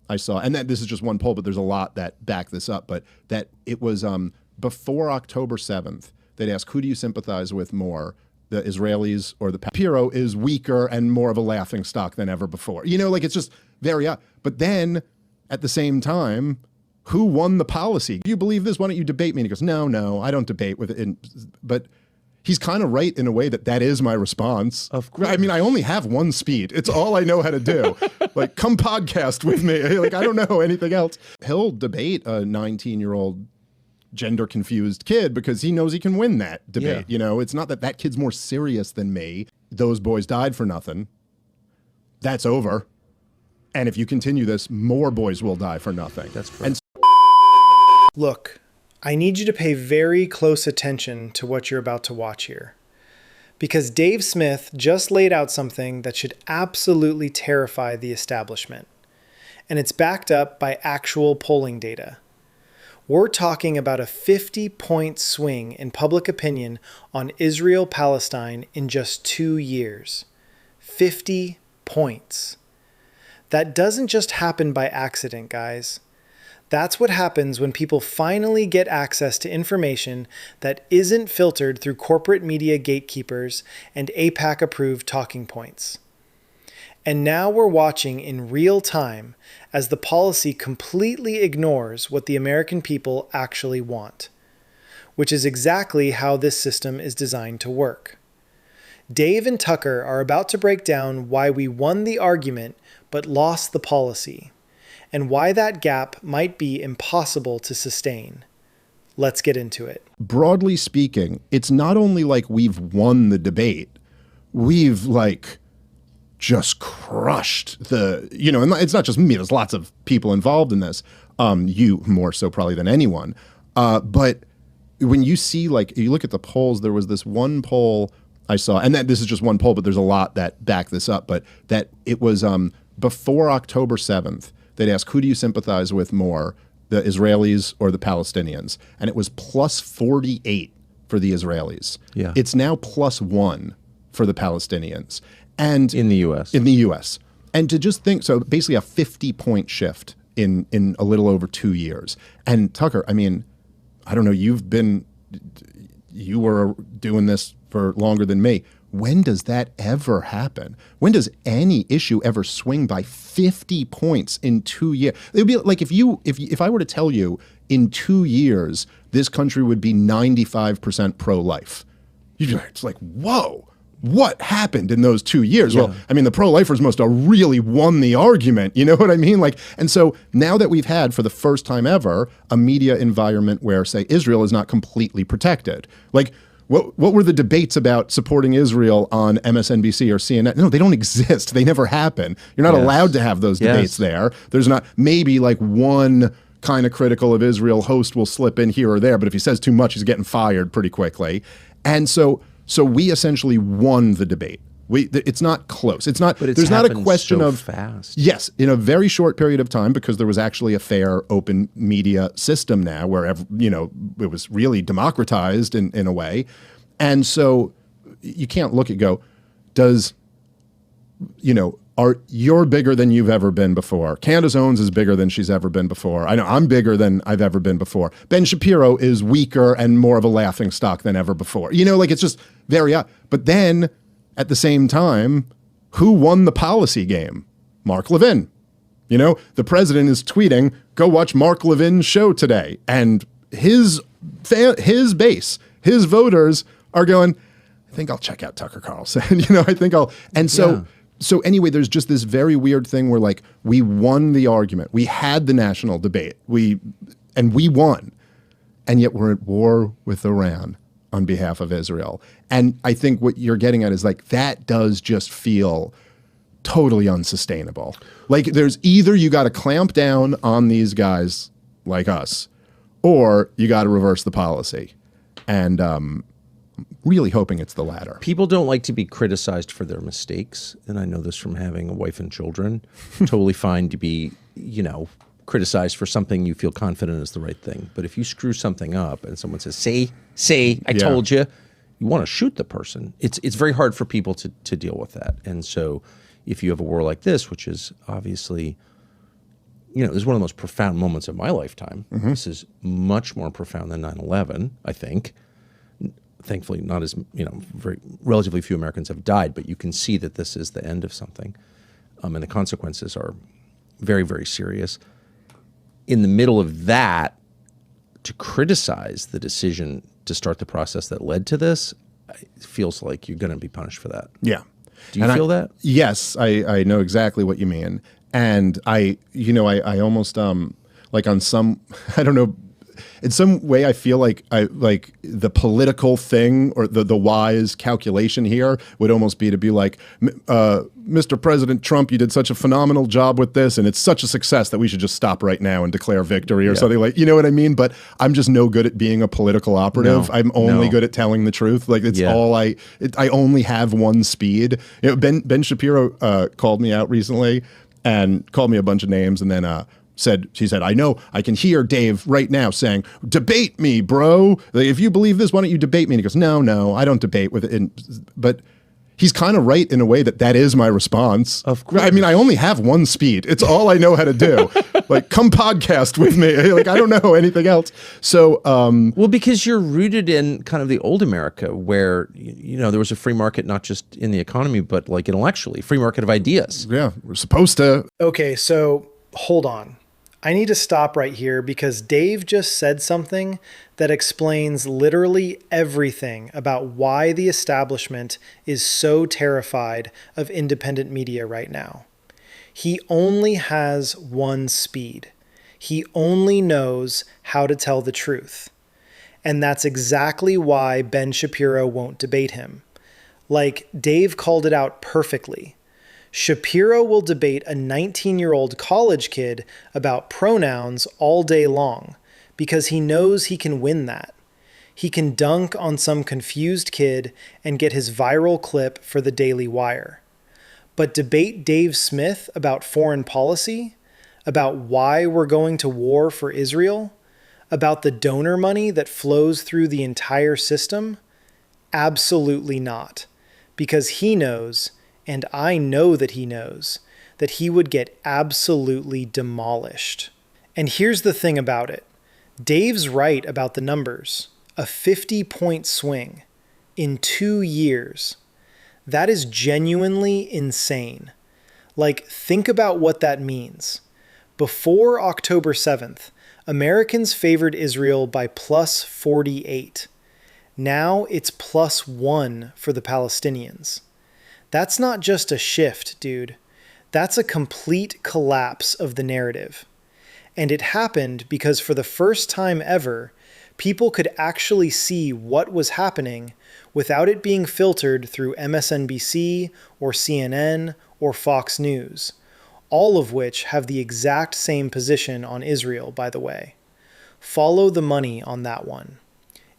I saw, and this is just one poll, but there's a lot that back this up, but that it was before October 7th, they'd ask, who do you sympathize with more, the Israelis or the Shapiro is weaker and more of a laughingstock than ever before. You know, like it's just very, but then at the same time, who won the policy? Do you believe this? Why don't you debate me? And he goes, no, I don't debate with it. But he's kind of right in a way that is my response. Of course. I mean, I only have one speed. It's all I know how to do. Like, come podcast with me. Like, I don't know anything else. He'll debate a 19-year-old gender confused kid because he knows he can win that debate. Yeah. You know, it's not that kid's more serious than me. Those boys died for nothing. That's over. And if you continue this, more boys will die for nothing. That's correct. Look, I need you to pay very close attention to what you're about to watch here. Because Dave Smith just laid out something that should absolutely terrify the establishment. And it's backed up by actual polling data. We're talking about a 50-point swing in public opinion on Israel-Palestine in just 2 years. 50 points. That doesn't just happen by accident, guys. That's what happens when people finally get access to information that isn't filtered through corporate media gatekeepers and AIPAC-approved talking points. And now we're watching in real time as the policy completely ignores what the American people actually want, which is exactly how this system is designed to work. Dave and Tucker are about to break down why we won the argument but lost the policy, and why that gap might be impossible to sustain. Let's get into it. Broadly speaking, it's not only like we've won the debate, we've like just crushed the, you know, and it's not just me, there's lots of people involved in this, you more so probably than anyone. But when you see, like, you look at the polls, there was this one poll I saw, and this is just one poll, but there's a lot that back this up, but that it was before October 7th, they'd ask, who do you sympathize with more, the Israelis or the Palestinians? And it was plus 48 for the Israelis. Yeah. It's now plus 1 for the Palestinians. And in the U.S. In the U.S. And to just think, so basically a 50-point shift in a little over 2 years. And Tucker, I mean, I don't know, you were doing this for longer than me. When does that ever happen? When does any issue ever swing by 50 points in 2 years? It would be like if I were to tell you in 2 years, this country would be 95% pro-life. It's like, whoa. What happened in those 2 years? Yeah. Well, I mean, the pro-lifers must have really won the argument. You know what I mean? Like, and so now that we've had, for the first time ever, a media environment where, say, Israel is not completely protected. Like, what were the debates about supporting Israel on MSNBC or CNN? No, they don't exist. They never happen. You're not allowed to have those debates there. There's not, maybe like one kind of critical of Israel host will slip in here or there, but if he says too much, he's getting fired pretty quickly. And so we essentially won the debate. It's not close. It's not. There's not a question so of fast. Yes, in a very short period of time, because there was actually a fair, open media system now, where it was really democratized in a way, and so you can't look at you're bigger than you've ever been before. Candace Owens is bigger than she's ever been before. I know I'm bigger than I've ever been before. Ben Shapiro is weaker and more of a laughingstock than ever before. You know, like it's just very, but then at the same time, who won the policy game? Mark Levin. You know, the president is tweeting, go watch Mark Levin's show today. And his base, his voters are going, I think I'll check out Tucker Carlson. So anyway, there's just this very weird thing where, like, we won the argument. We had the national debate. We won. And yet we're at war with Iran on behalf of Israel. And I think what you're getting at is, like, that does just feel totally unsustainable. Like, there's either you got to clamp down on these guys like us, or you got to reverse the policy. And really hoping it's the latter. People don't like to be criticized for their mistakes, and I know this from having a wife and children. Totally fine to be, criticized for something you feel confident is the right thing. But if you screw something up and someone says, say, I told you, you want to shoot the person. It's very hard for people to deal with that. And so if you have a war like this, which is obviously, this is one of the most profound moments of my lifetime. This is much more profound than 9/11, I think. Thankfully, not as, relatively few Americans have died, but you can see that this is the end of something. And the consequences are very, very serious. In the middle of that, to criticize the decision to start the process that led to this, it feels like you're going to be punished for that. Yeah. Do you feel that? Yes, I know exactly what you mean. And I almost, like on some, I don't know, in some way I feel like the political thing or the wise calculation here would almost be to be like, Mr. President Trump, you did such a phenomenal job with this, and it's such a success that we should just stop right now and declare victory or something like, you know what I mean? But I'm just no good at being a political operative. I'm only good at telling the truth. Like it's all I only have one speed. Ben Shapiro called me out recently and called me a bunch of names, and then she said, I know, I can hear Dave right now saying, debate me, bro. Like, if you believe this, why don't you debate me? And he goes, no, I don't debate with it. But he's kind of right in a way that is my response. Of course. I mean, I only have one speed. It's all I know how to do. Like, come podcast with me. Like, I don't know anything else. So, well, because you're rooted in kind of the old America where, there was a free market, not just in the economy, but like intellectually, free market of ideas. Yeah, we're supposed to. Okay, so hold on. I need to stop right here because Dave just said something that explains literally everything about why the establishment is so terrified of independent media right now. He only has one speed. He only knows how to tell the truth. And that's exactly why Ben Shapiro won't debate him. Like, Dave called it out perfectly. Shapiro will debate a 19-year-old college kid about pronouns all day long because he knows he can win that. He can dunk on some confused kid and get his viral clip for the Daily Wire. But debate Dave Smith about foreign policy, about why we're going to war for Israel, about the donor money that flows through the entire system? Absolutely not, because he knows, and I know that he knows, that he would get absolutely demolished. And here's the thing about it. Dave's right about the numbers. A 50-point swing in 2 years. That is genuinely insane. Like, think about what that means. Before October 7th, Americans favored Israel by plus 48. Now it's plus 1 for the Palestinians. That's not just a shift, dude. That's a complete collapse of the narrative. And it happened because for the first time ever, people could actually see what was happening without it being filtered through MSNBC or CNN or Fox News, all of which have the exact same position on Israel, by the way. Follow the money on that one.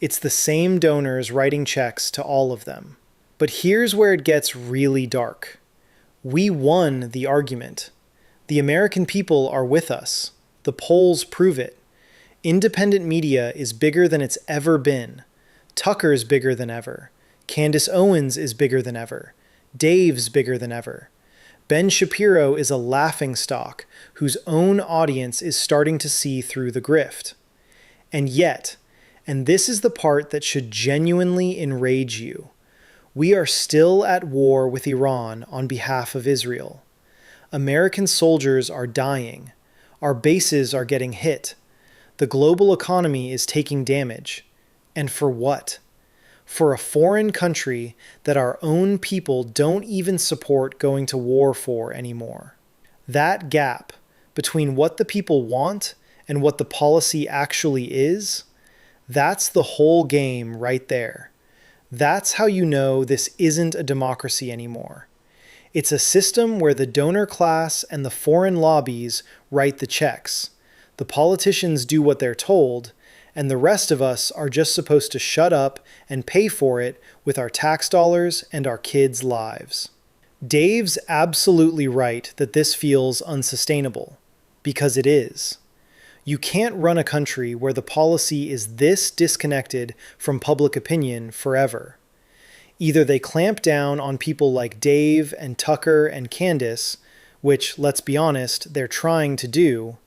It's the same donors writing checks to all of them. But here's where it gets really dark. We won the argument. The American people are with us. The polls prove it. Independent media is bigger than it's ever been. Tucker's bigger than ever. Candace Owens is bigger than ever. Dave's bigger than ever. Ben Shapiro is a laughingstock whose own audience is starting to see through the grift. And yet, and this is the part that should genuinely enrage you, we are still at war with Iran on behalf of Israel. American soldiers are dying. Our bases are getting hit. The global economy is taking damage. And for what? For a foreign country that our own people don't even support going to war for anymore. That gap between what the people want and what the policy actually is, that's the whole game right there. That's how you know this isn't a democracy anymore. It's a system where the donor class and the foreign lobbies write the checks. The politicians do what they're told, and the rest of us are just supposed to shut up and pay for it with our tax dollars and our kids' lives. Dave's absolutely right that this feels unsustainable, because it is. You can't run a country where the policy is this disconnected from public opinion forever. Either they clamp down on people like Dave and Tucker and Candace, which, let's be honest, they're trying to do,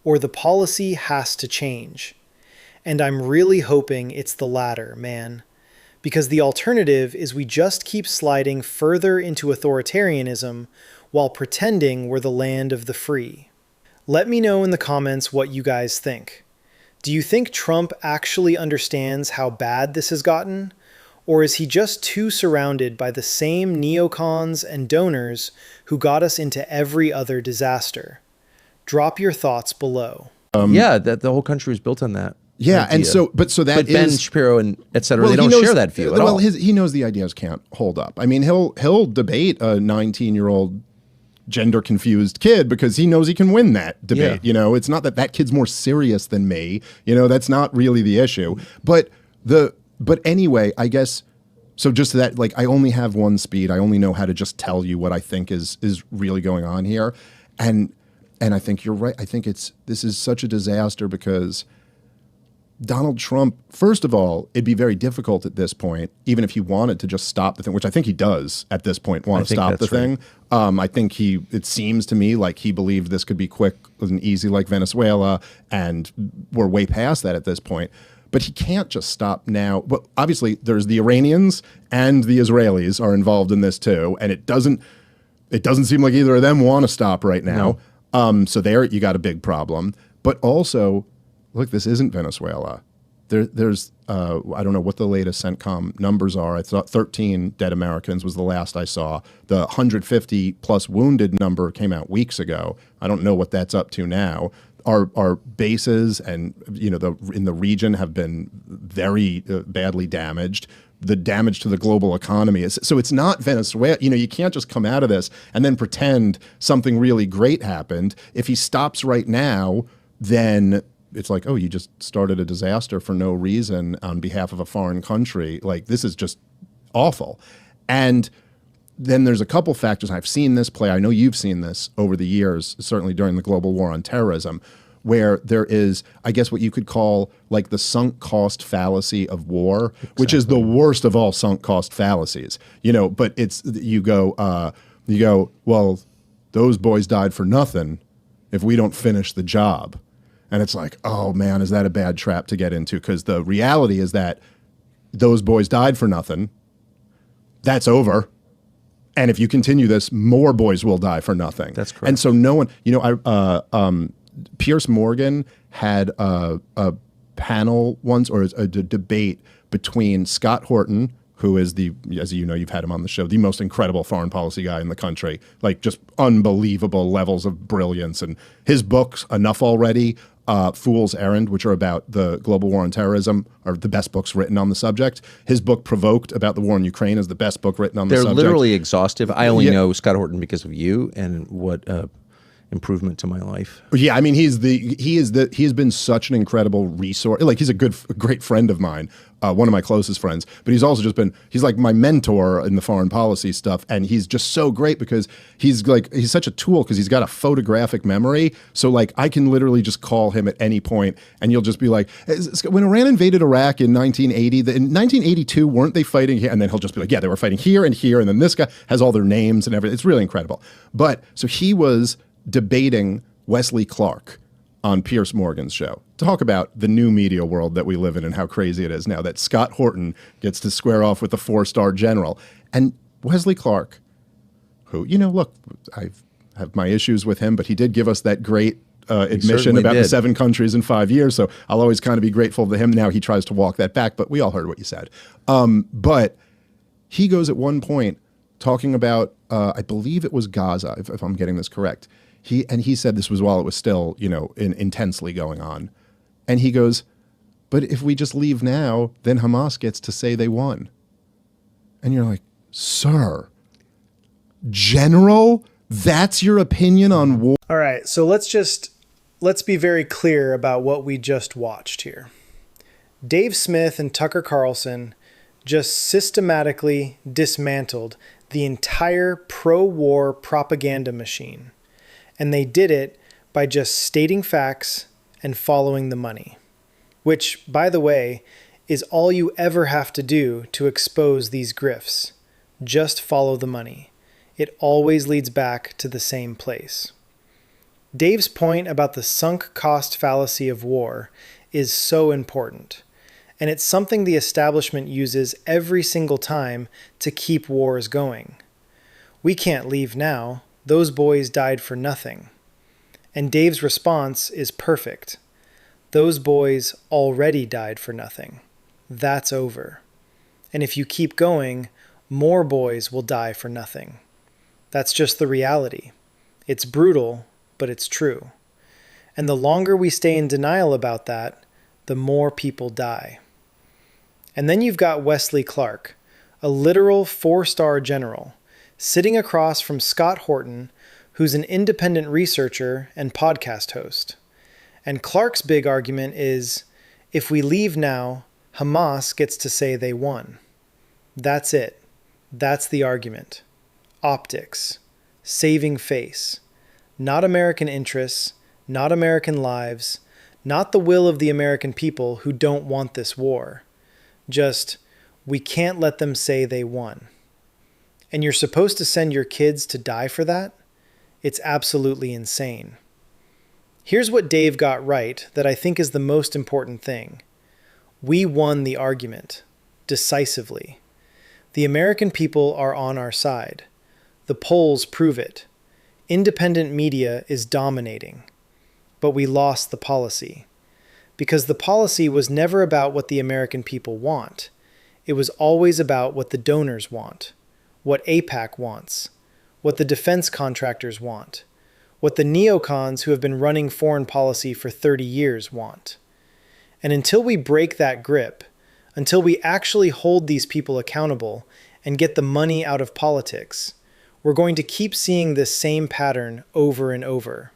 or the policy has to change. And I'm really hoping it's the latter, man. Because the alternative is we just keep sliding further into authoritarianism while pretending we're the land of the free. Let me know in the comments what you guys think. Do you think Trump actually understands how bad this has gotten? Or is he just too surrounded by the same neocons and donors who got us into every other disaster? Drop your thoughts below. That the whole country was built on that. Yeah, idea. and so, but Ben Shapiro and et cetera, well, they don't share that view at all. He knows the ideas can't hold up. I mean, he'll debate a 19-year-old gender confused kid because he knows he can win that debate. Yeah. You know, it's not that kid's more serious than me. You know, that's not really the issue. But anyway, I guess. So just that, like, I only have one speed. I only know how to just tell you what I think is really going on here, and I think you're right. I think this is such a disaster because Donald Trump, first of all, it'd be very difficult at this point, even if he wanted to just stop the thing, which I think he does at this point, want to stop the thing. I think it seems to me like he believed this could be quick and easy like Venezuela, and we're way past that at this point. But he can't just stop now. But obviously, there's the Iranians and the Israelis are involved in this too, and it doesn't seem like either of them want to stop right now. No. So there you got a big problem. But also, look, this isn't Venezuela. There's I don't know what the latest CENTCOM numbers are. I thought 13 dead Americans was the last I saw. The 150 plus wounded number came out weeks ago. I don't know what that's up to now. Our bases and in the region have been very badly damaged. The damage to the global economy is so it's not Venezuela. You can't just come out of this and then pretend something really great happened. If he stops right now, then it's like, oh, you just started a disaster for no reason on behalf of a foreign country. Like, this is just awful. And then there's a couple factors. I've seen this play. I know you've seen this over the years, certainly during the global war on terrorism, where there is, I guess, what you could call like the sunk cost fallacy of war, which is the worst of all sunk cost fallacies. But it's you go, well, those boys died for nothing if we don't finish the job. And it's like, oh man, is that a bad trap to get into? Because the reality is that those boys died for nothing. That's over. And if you continue this, more boys will die for nothing. That's correct. And so no one, Pierce Morgan had a panel once, or a debate between Scott Horton, who is as you know, you've had him on the show, the most incredible foreign policy guy in the country, like just unbelievable levels of brilliance. And his books, Enough Already, Fool's Errand, which are about the global war on terrorism, are the best books written on the subject. His book Provoked about the war in Ukraine is the best book written on the subject. They're literally exhaustive. I only know Scott Horton because of you and what improvement to my life. Yeah, I mean, he has been such an incredible resource. Like, he's a great friend of mine, one of my closest friends, but he's also he's like my mentor in the foreign policy stuff. And he's just so great because he's such a tool because he's got a photographic memory. So like, I can literally just call him at any point and you'll just be like, when Iran invaded Iraq in 1980, in 1982, weren't they fighting here? And then he'll just be like, yeah, they were fighting here and here. And then this guy has all their names and everything. It's really incredible. But so he was debating Wesley Clark on Pierce Morgan's show. Talk about the new media world that we live in and how crazy it is now that Scott Horton gets to square off with the 4-star general. And Wesley Clark, who, look, I have my issues with him, but he did give us that great admission about the 7 countries in 5 years. So I'll always kind of be grateful to him. Now he tries to walk that back, but we all heard what you said. But he goes at one point talking about, I believe it was Gaza, if I'm getting this correct. He said this was while it was still, intensely going on. And he goes, but if we just leave now, then Hamas gets to say they won. And you're like, sir, General, that's your opinion on war? All right, so let's be very clear about what we just watched here. Dave Smith and Tucker Carlson just systematically dismantled the entire pro-war propaganda machine. And they did it by just stating facts and following the money, which, by the way, is all you ever have to do to expose these grifts. Just follow the money. It always leads back to the same place. Dave's point about the sunk cost fallacy of war is so important, and it's something the establishment uses every single time to keep wars going. We can't leave now. Those boys died for nothing. And Dave's response is perfect. Those boys already died for nothing. That's over. And if you keep going, more boys will die for nothing. That's just the reality. It's brutal, but it's true. And the longer we stay in denial about that, the more people die. And then you've got Wesley Clark, a literal 4-star general, sitting across from Scott Horton, who's an independent researcher and podcast host. And Clark's big argument is, if we leave now, Hamas gets to say they won. That's it. That's the argument. Optics. Saving face. Not American interests, not American lives, not the will of the American people who don't want this war. Just, we can't let them say they won. And you're supposed to send your kids to die for that? It's absolutely insane. Here's what Dave got right that I think is the most important thing. We won the argument, decisively. The American people are on our side. The polls prove it. Independent media is dominating. But we lost the policy. Because the policy was never about what the American people want. It was always about what the donors want, what AIPAC wants, what the defense contractors want, what the neocons who have been running foreign policy for 30 years want. And until we break that grip, until we actually hold these people accountable and get the money out of politics, we're going to keep seeing this same pattern over and over.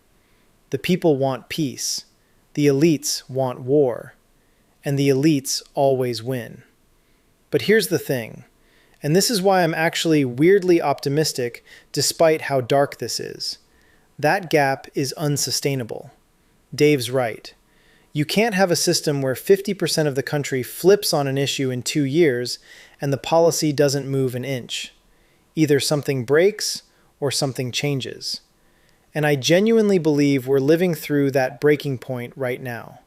The people want peace. The elites want war. And the elites always win. But here's the thing, and this is why I'm actually weirdly optimistic despite how dark this is. That gap is unsustainable. Dave's right. You can't have a system where 50% of the country flips on an issue in 2 years and the policy doesn't move an inch. Either something breaks or something changes. And I genuinely believe we're living through that breaking point right now.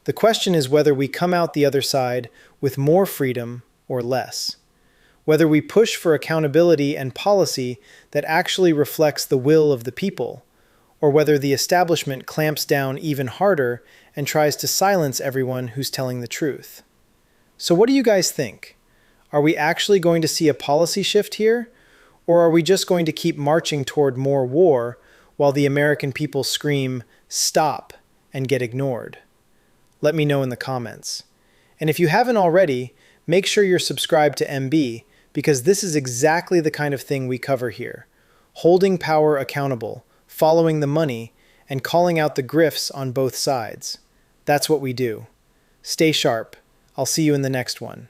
The question is whether we come out the other side with more freedom or less. Whether we push for accountability and policy that actually reflects the will of the people, or whether the establishment clamps down even harder and tries to silence everyone who's telling the truth. So what do you guys think? Are we actually going to see a policy shift here? Or are we just going to keep marching toward more war while the American people scream, "Stop," and get ignored? Let me know in the comments. And if you haven't already, make sure you're subscribed to MB, because this is exactly the kind of thing we cover here. Holding power accountable, following the money, and calling out the grifts on both sides. That's what we do. Stay sharp. I'll see you in the next one.